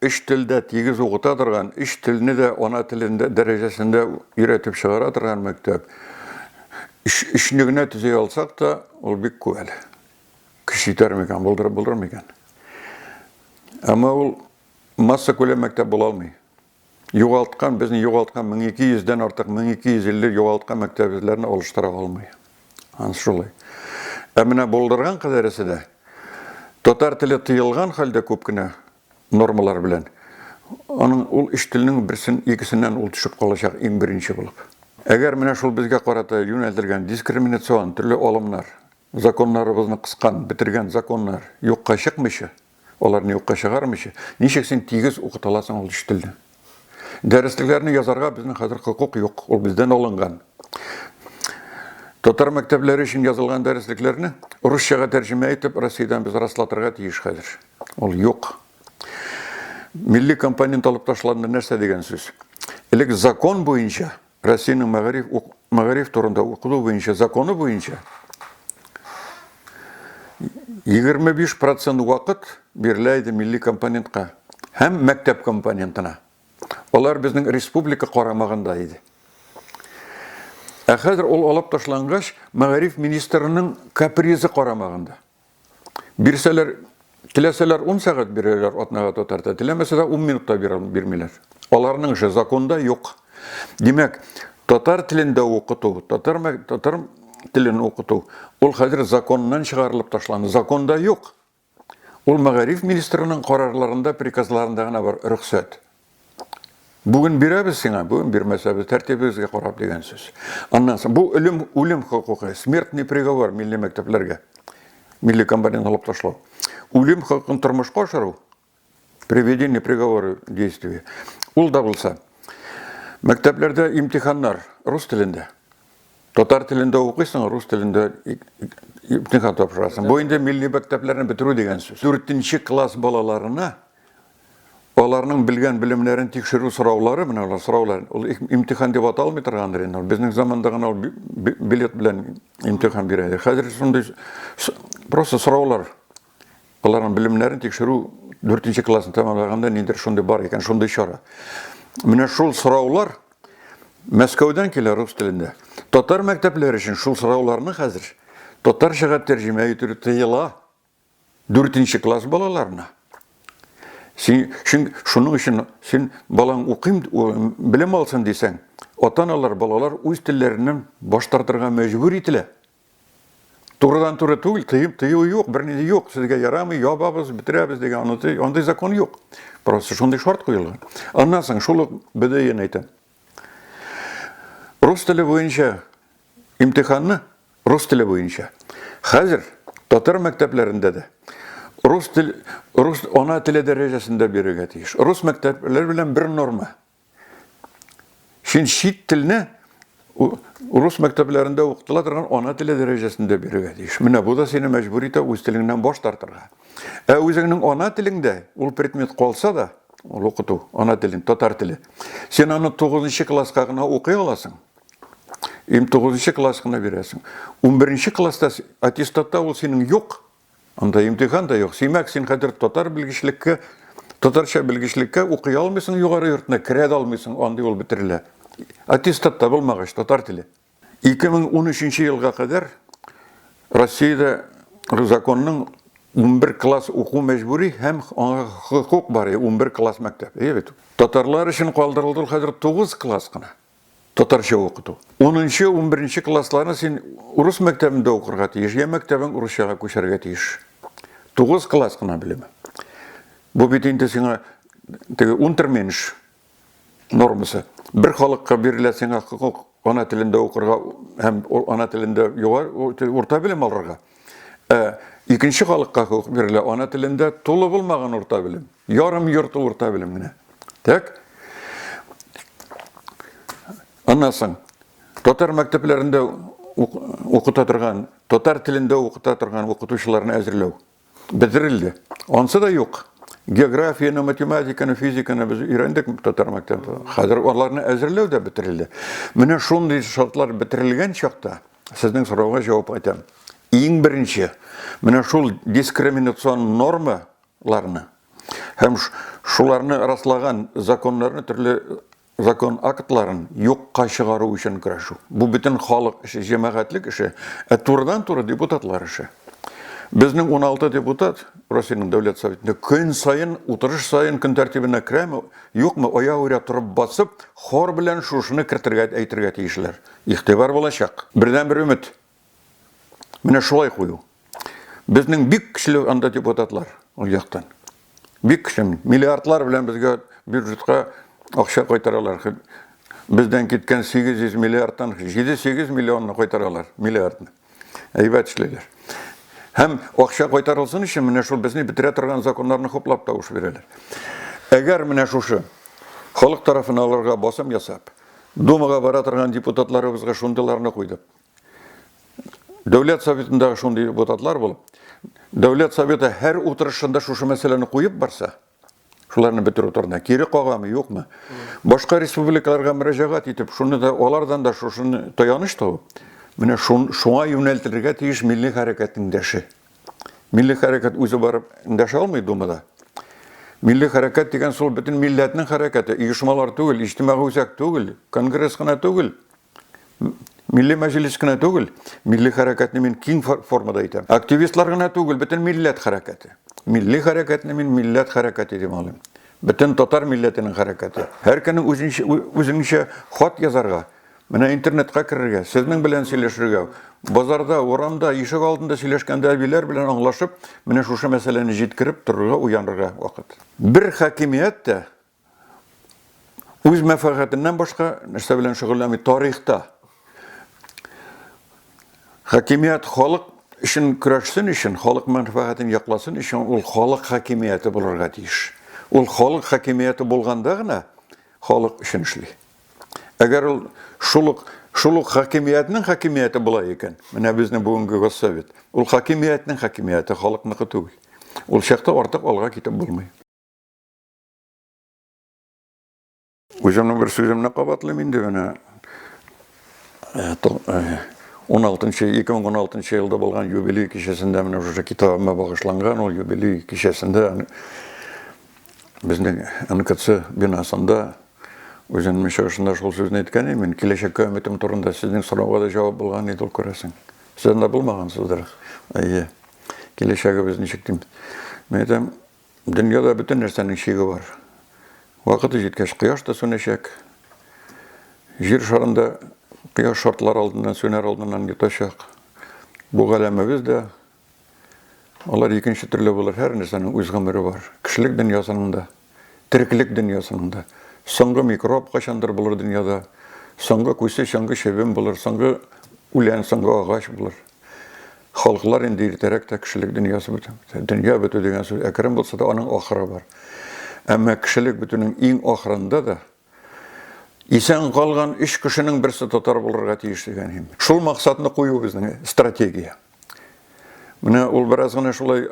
үш тілді тегіз оқыта тұрған, үш тіліне де ана тілінде дәрежесінде үйретіп шығара тұрған мектеп. Үшінігіне түзей алсақ та, ол бек көп әлі. Күшейтер мекен, болдырар мекен. Ама ол масса көлем мектеп бола алмай. Біздің жоғалтқан 1200-ден артық 1250 жоғалтқан мектептерін олыштыра алмай. Ансы жолай. Әміне болдырған қадарысы да, татар тілі тыйылған халде көпкіне нормалар білен. Оның ол үш тілінің бірсін, екісінен ол түшіп қалашақ ең бірінші болып. Әгер міне шул бізге қарата юнәлдірген дискриминацион түрлі олымлар, законларыбызны қысқан, бітірген законлар юққа шықмышы, олар не юққа шығармышы, нешек сен тегіз оқыталасың ол үш тілді. Дәрістіктеріні язарға біздің қазір құқық жоқ, ол бізден алынған. Татар мектеплері үшін жазылған дәрістіктеріні русшаға тәржіме етіп, Россиядан біз раслатырға тиіш қазір. Ол жоқ. Милли компонент алып ташланды нәрсе деген сөз. Елік закон бойынша, Россияның мәғариф турында оқыду бойынша, законы бойынша 25% уақыт беріледі милли компонентқа, һәм мәктеп компонентына. Олар біздің республика қарамағында еді. Қазір ол алып ташланғаш, мәғариф министрінің капризі қарамағында. Тілеселер 10 сағат берелер отнаға тотарда, тілемесе 10 минутта бермелер. Оларының же законда жоқ. Демек, татар тілінде оқыту, татар тілін оқыту, ол қазір законынан шығарылып ташланды. Законда жоқ. Ол мәғариф министрінің қарарларында, приказларында ғана бар рұқсат. Бүгін береміз сеңа, бүгін бермесебіз, тәртібізге қарап деген сөз. Аннан соң, бұл өлім құқығы, смертный приговор милли мектеплерге, милли компонент алып ташлау. Өлім құқығын тұрмышқа ашыру, приведение приговора действия. Ол да болса, мектеплерде имтихандар рус тілінде. Татар тілінде оқисың, рус тілінде имтихан тапсырасың. Бойында милли мектеплерін бітіру деген сөз. 4-ші класс балаларына оларның білген білімлерін текшеру сұраулары, мына олар сұраулар, ол имтихан деп аталмай тұрғандар енді. Біздің замандаған ол билет білен имтихан береді. Қазір сондай просто сұраулар, олардың білімлерін текшеру 4-ші классын тамамлағанда нендер шондай бар екен, шондай шара. Міне шул сұраулар Мәскеуден келер рус тілінде. Татар мектеплері үшін шул сұрауларны қазір татар шығат тәржіме етірі тыйыла 4-ші класс балаларына. Шының үшін сен балаң оқим, білім алсын дейсің, ата-аналар балалар өз тіллерінен баш тартырға мәжбүр етілі. Турадан тура түгіл, тыйы жоқ, бірнеде жоқ, сізге ярамы, ябабыз, бітірәбіз деген, ондай закон жоқ. Просто шондай шарт қойылған. Аннан соң шулы бідейін айтам. Рус тілі бойынша имтиханны, рус тілі бойынша. Қазір татар мектеплерінде де рус ана тілі дәрежесінде беруге тиіш. Рус мектеплер білен бір норма. Шит тіліне рус мектеплерінде оқытыла тұрған ана тілі дәрежесінде беруге тиіш. Міне бұл да сені мәжбүр ете өз тіліңнен бош тартырға. Өзіңнің ана тіліңде ол предмет қолса да, ол оқыту, ана тілін, татар тілі. Сен аны 9-ші классқа ғана оқи аласың. 9-ші классына бересің. 11-ші класста аттестатта ол сенің жоқ. Анда имтихан да жоқ. Семәк сен қадір татарша білгішлікке оқи алмайсың, жоғары йортына кіреді алмайсың, ондай ол бітірілі. Аттестатта болмағаш татар тілі. 2013 жылға қадар Россияда законның 11 класс оқу мәжбүри һәм құқық бар, 11 класс мәктеп. Татарлар үшін қалдырылды қадір 9 класс қана. Татарша оқыту. 10-ші, 11-ші классларына сен ұрыс мәктебінде оқырға тиіш, мектебің ұрысшаға көшерге тиіш. 9 класс қана білімі. Бұл бетінде сеңа унтерменш нормасы. Бір халыққа берілі сеңа құқық ана тілінде оқырға, һәм ана тілінде орта білім алырға. Екінші халыққа құқық берілі ана тілінде толы болмаған орта білім. Ярым йорты орта біліміне. Так? Аннан татар мектеплерінде оқыта тұрған, татар тілінде оқыта тұрған оқытушыларын әзірлеу бітірілді. Онсы да жоқ. Географияны, математиканы, физиканы біз үйрендік татар мектепті. Қазір оларны әзірлеу де бітірілді. Міне шондай шартлар бітірілген шақта, сіздің сұрауға жауап айтам. Ең бірінші, міне шул дискриминацион нормаларны Һәм шуларны раслаган законнарны, төрле закон актларын юкка чыгару өчен көрәшү. Бу бөтен халык эше, җәмәгатьлек эше, турыдан-туры депутатлар эше. Безнең 16 депутат Россиянең дәүләт советында көн сайын, утырыш сайын көн тәртибенә керәме, юкмы, аяк-үрә турып басып, хор белән шушыны кертергә, әйтергә тиешләр. Игътибар булачак. Бердән-бер өмет. Менә шулай кую. Безнең бик көчле анда депутатлар ул яктан. Бик көчле миллиардлар белән безгә бюджетка акча кайтаралар. Бездән киткән 800 миллиардтан 7-8 миллионны кайтаралар, миллиардны. Әйбәт эшләләр. Һәм акча кайтарылсын өчен менә шул безне битерә торган законнарны хуплап тавыш бирәләр. Әгәр менә шушы халык тарафын алырга басым ясап, Думага бара торган депутатларыбызга шундыйларны куйды. Дәүләт советындагы шундый депутатлар булып, Дәүләт советы һәр утырышында шушы мәсьәләне куеп барса, шуларны бетерү турында кире кагамы, юкмы? Башка республикаларга мөрәҗәгать итеп, шуны да алардан да шушыны таяныш табып, менә шуңа юнәлтергә тиеш милли хәрәкәтнең дәше. Милли хәрәкәт үзе барып дәшә алмый Думада. Милли хәрәкәт дигән шул бөтен милләтнең хәрәкәте, оешмалар түгел, иҗтимагый үзәк түгел, конгресс кына түгел. Милли мәҗлес кенә түгел, милли хәрәкәтне мин киң формада әйтәм. Активистлар гына түгел, бөтен милләт хәрәкәте. Милли хәрәкәтне мин милләт хәрәкәте дип алам. Бөтен татар милләтенең хәрәкәте. Һәр көнне үзенчә хат язарга, менә интернетка керергә, сезнең белән сөйләшергә, базарда, урамда, ишек алдында сөйләшкәндә әбиләр белән аңлашып, менә шушы мәсьәләне җиткереп торырга, уянырга вакыт. Бер хакимият тә үз мәфәхәтеннән башка нәрсә белән шөгыльләнми тарихта. Хакимият халык өчен көрәшсен өчен, халык мәнфәгатен якласын өчен ул халык хакимияте булырга тиеш. Ул халык хакимияте булганда гына халык өчен эшли. Әгәр ул шулык хакимиятның хакимияте була икән, менә безнең бүгенге Госсовет, ул хакимиятның хакимияте халыкныкы түгел. Ул чакта артык алга китеп булмый. Үземнең бер сүземне кабатлыйм инде менә 2016 елда булган юбилей кичәсендә менә шушы китабыма багышланган ул юбилей кичәсендә безнең НКЦ бинасында үзенең чыгышында шул сүзне әйткән идем. Киләчәккә өметем турында сезнең сорауга да җавап булган иде ул күрәсең. Сез дә булмагансыздыр. Әйе. Киләчәгебез ничек дим. Мен әйтәм, дөньяда бөтен нәрсәнең чиге бар. Вакыты җиткәч кояш та сүнәчәк. Җир шарында кояш шартлар алдыннан, сүнәр алдыннан ятачак. Бу галәмебез дә алар икенче төрле булыр. Һәр нәрсәнең үз гомере бар. Кешелек дөньясының да, тереклек дөньясының да. Соңгы микроб кайчандыр булыр дөньяда. Соңгы күсе, соңгы шебен булыр, соңгы үлән, соңгы агач булыр. Халыклар инде иртәрәк тә кешелек дөньясы бит. Дөнья бетү дигән сүз әкрен булса да аның ахыры бар. Әмма кешелек бетүнең иң ахырында да исән калган 3 кешенең берсе татар булырга тиеш дигән им. Шул максатны кую безнең стратегия. Менә ул бераз гына шулай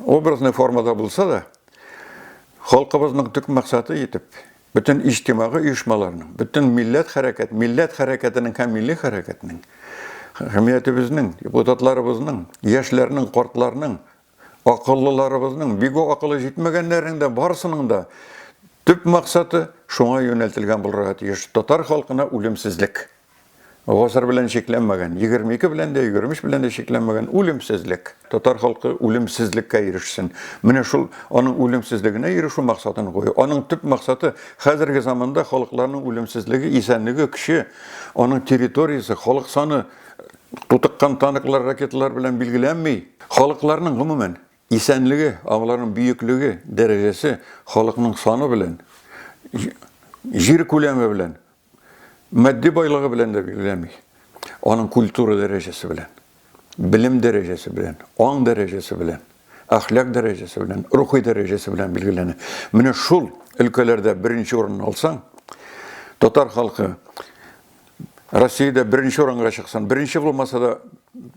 образный формада булса да, халкыбызның төп максаты итеп, бөтен иҗтимагый оешмаларның, бөтен милләт хәрәкәтенең һәм милли хәрәкәтнең, хакимиятебезнең, депутатларыбызның, яшьләрнең, картларның, акыллыларыбызның, бигү акылы җитмәгәннәрнең дә барысының да төп максаты шуңа юнәлтелгән булырга тиеш. Татар халкына үлемсезлек. Гасыр белән шикләнмәгән, 22 белән дә, 23 белән дә шикләнмәгән үлемсезлек. Татар халкы үлемсезлеккә ирешсен. Менә шул аның үлемсезлегенә ирешү максатын кую. Аның төп максаты хәзерге заманда халыкларның үлемсезлеге, исәнлеге кеше, аның территориясе, халык саны тутыккан танклар, ракеталар белән билгеләнми. Халыкларның гомумән исәнлеге, аларның бөеклеге дәрәҗәсе халыкның саны белән, җир күләме белән, матди байлыгы белән дә билгеләнми. Аның культура дәрәҗәсе белән, билим дәрәҗәсе белән, аң дәрәҗәсе белән, әхлак дәрәҗәсе белән, рухи дәрәҗәсе белән билгеләнә. Менә шул өлкәләрдә беренче урынны алсаң, татар халкы Россиядә беренче урынга чыксын, беренче булмаса да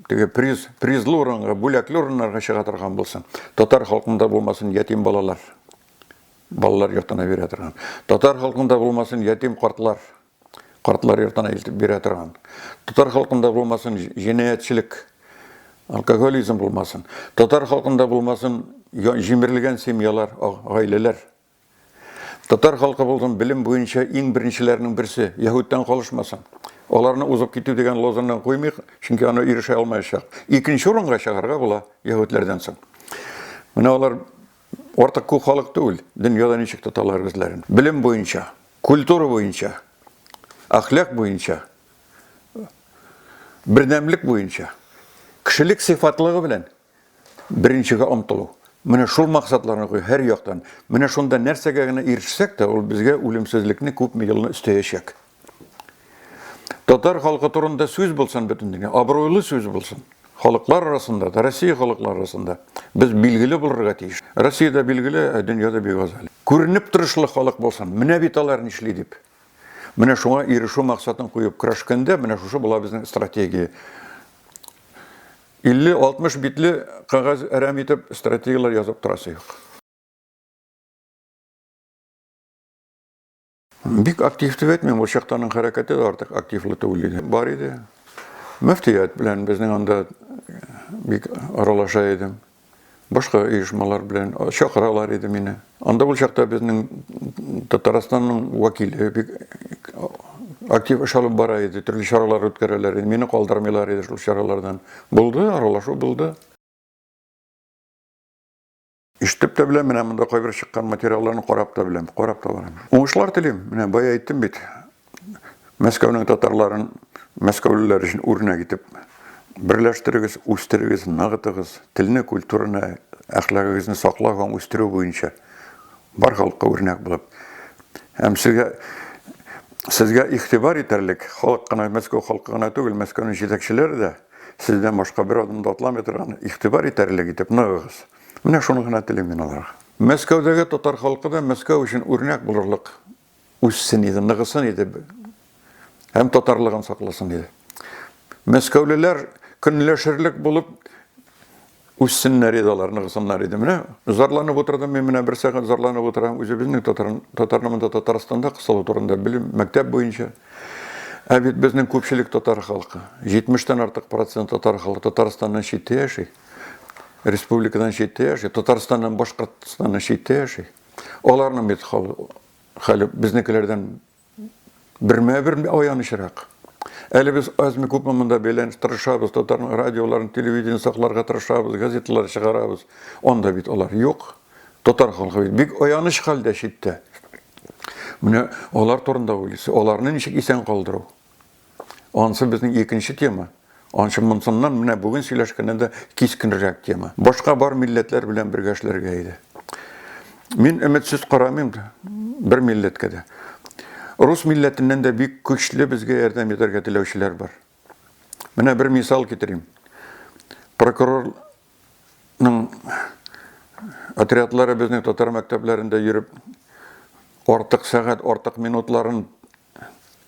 теге призлы урынга, бүләкле урыннарга чыга торган булсын. Татар халкында булмасын ятим балалар. Балалар йортына бирә торган. Татар халкында булмасын ятим картлар. Картлар йортына илтеп бирә торган. Татар халкында булмасын җинаятьчелек, алкоголизм булмасын. Татар халкында булмасын җимерелгән семьялар, гаиләләр. Татар халкы булган билем буенча иң беренчеләрнең берсе, Яһүдтән калышмасын. Аларны узып китү дигән лозунгны куймыйк, чөнки аны ирешә алмаячак. Икенче урынга чыгарга була Яһүдләрдән соң. Менә алар артык күп халык түгел, дөньяда ничек тоталар үзләрен. Билем буенча, культура буенча, әхлак буенча, бердәмлек буенча, кешелек сыйфатлыгы белән беренчегә омтылу. Менә шул максатларны куй һәр яктан. Менә шунда нәрсәгә генә ирешсәк тә, ул безгә үлемсезлекне күп елны өстәячәк. Татар халкы турында сүз булсын бөтен дөнья, абруйлы сүз булсын. Халыклар арасында, Россия халыклары арасында без билгеле булырга тиеш. Россиядә билгеле, дөньяда бик аз. Күренеп торышлы халык булсын. Менә бит алар нишли дип. Менә шуңа ирешү максатын куеп көрәшкәндә, менә шушы була безнең стратегия. 50-60 битле кагаз әрәм итеп стратегиялар язып торасы юк. Бик актив дип әйтмим, ул чактаның хәрәкәте дә артык активлы түгел иде. Бар иде. Мөфтият белән безнең анда бик аралаша идем. Башка оешмалар белән чакыралар иде мине. Анда ул чакта безнең Татарстанның вәкиле бик актив эш алып бара иде, төрле чаралар үткәрәләр иде. Мине калдырмыйлар иде шул чаралардан. Булды, аралашу булды. Иштеп тә беләм, менә монда кайбер чыккан материалларны карап та беләм, карап та барам. Уңышлар телим. Менә бая әйттем бит. Мәскәүнең татарларын Мәскәүлеләр өчен үрнәк итеп берләштерегез, үстерегез, ныгытыгыз, телне, культураны, әхлагыгызны саклау һәм үстерү буенча бар халыкка үрнәк булып. Һәм сезгә игътибар итәрлек халык кына, Мәскәү халкы гына түгел, Мәскәүнең җитәкчеләре дә сездән башка бер адым да атламый торган игътибар итәрлек итеп ныгыгыз. Менә шуны гына телим мин аларга. Мәскәүдәге татар халкы да Мәскәү өчен үрнәк булырлык үссен иде, ныгысын иде. Һәм татарлыгын сакласын иде. Мәскәүлеләр көнләшерлек булып үссеннәр иде, алар ныгысыннар иде. Менә зарланып утырдым мин, менә бер сәгать зарланып утырам, үзе безнең татарнымында Татарстанда кысылу турында белем мәктәп буенча. Ә бит безнең күпчелек татар халкы, 70-тән артык процент татар халкы Татарстаннан читтә яши. Республикадан читтә яши, Татарстаннан Башкортстаннан читтә яши. Аларның бит хәле безнекеләрдән бермә-бер аянычрак. Әле без азмы күпме монда бәйләнеш тырышабыз, татарның радиоларын, телевидение сакларга тырышабыз, газеталар чыгарабыз. Анда бит алар юк. Татар халкы бик аяныч хәлдә читтә. Менә алар турында уйлыйсы, аларны ничек исән калдыру. Ансы безнең икенче тема. Анчы монсыннан менә бүген сөйләшкәндә кискенрәк тема. Башка бар милләтләр белән бергә эшләргә иде. Мин өметсез карамыйм бер милләткә дә. Рус милләтеннән дә бик көчле безгә ярдәм итәргә теләүчеләр бар. Менә бер мисал китерим. Прокурорның отрядлары безнең татар мәктәпләрендә йөреп, артык сәгать, артык минутларын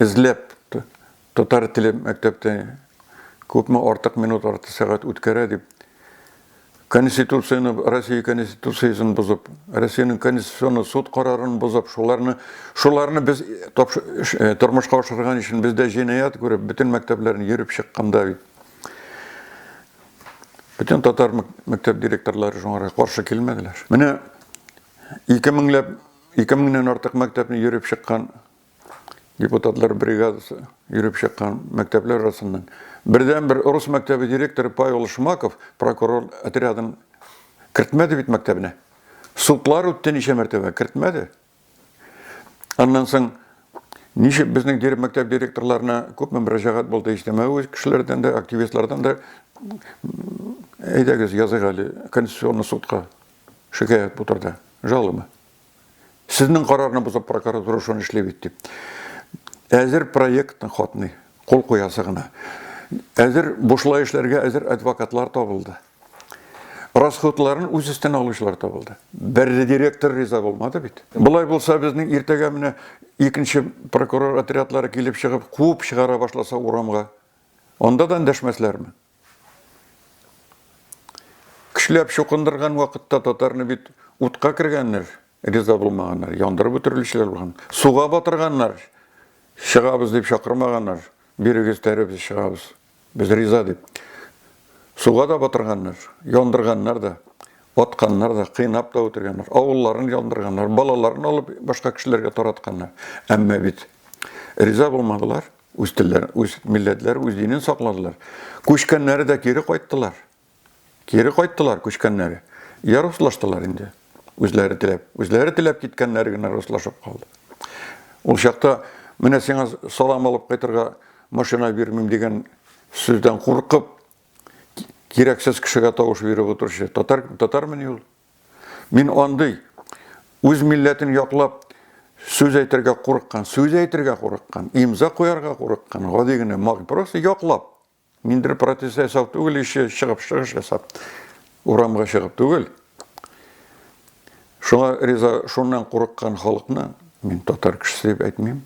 эзләп, татар теле мәктәптә күпме артык минут, артык сәгать үткәрә дип, Конституцияны, Россия Конституциясын бозып, Россиянең Конституцион суд карарын бозып, шуларны без тормышка ашырган өчен бездә җинаят күреп, бөтен мәктәпләрне йөреп чыкканда бит. Бөтен татар мәктәп директорлары шуңа каршы килмәделәр. Менә 2000-нән артык мәктәпне йөреп чыккан депутатлар бригадасы йөреп чыккан мәктәпләр арасыннан бердән-бер рус мәктәбе директоры Павел Шмаков прокурор отрядын кертмәде бит мәктәбенә. Судлар үтте ничә мәртәбә кертмәде. Аннан соң ничек безнең мәктәп директорларына күпме мөрәҗәгать булды, иҗтимагый кешеләрдән дә, активистлардан да әйдәгез язык әле Конституцион судка шикаят бутырды, жалоба. Сезнең карарны бозып прокуратура шуны эшли бит дип. Әзер проектның хатны кул куясы гына. Әзер бушлай эшләргә әзер адвокатлар табылды. Расходларын үз өстен алучылар табылды. Бер директор риза булмады бит. Булай булса безнең иртәгә менә икенче прокурор отрядлары килеп чыгып, куып чыгара башласа урамга, анда да эндәшмәсләрме? Кишләп шукындырган вакытта татарны бит утка кергәннәр, риза булмаганнар, яндырып үтерүчеләр булган. Суга батырганнар, чыгабыз дип чакырмаганнар, бирегез тәрәбез чыгабыз. Без риза дип. Суга да батырганнар, яндырганнар да. Отқаннар да, қиынап та отырганнар, ауылларын жандырганнар, балаларын алып башка кишилерге таратканнар. Әмма бит риза булмадылар. Үз телләре, үз милләтләре үз динен сакладылар. Күчкәннәре дә кире кайттылар. Кире кайттылар күчкәннәре. Я руслаштылар инде. Үзләре теләп киткәннәре генә руслашып калды. Ул чакта менә сиңа салам алып кайтырга машина бирмим дигән сүздән куркып, кирәксез кешегә тавыш биреп утыручы татармын ул. Мин андый үз милләтен яклап сөз әйтергә курыккан, имза куярга курыккан, гади генә просто яклап. Миндер протест ясап түгел, чыгыш ясап, урамга чыгып түгел. Шуңа риза, шуннан курыккан халыкны мин татар кешесе дип әйтмим.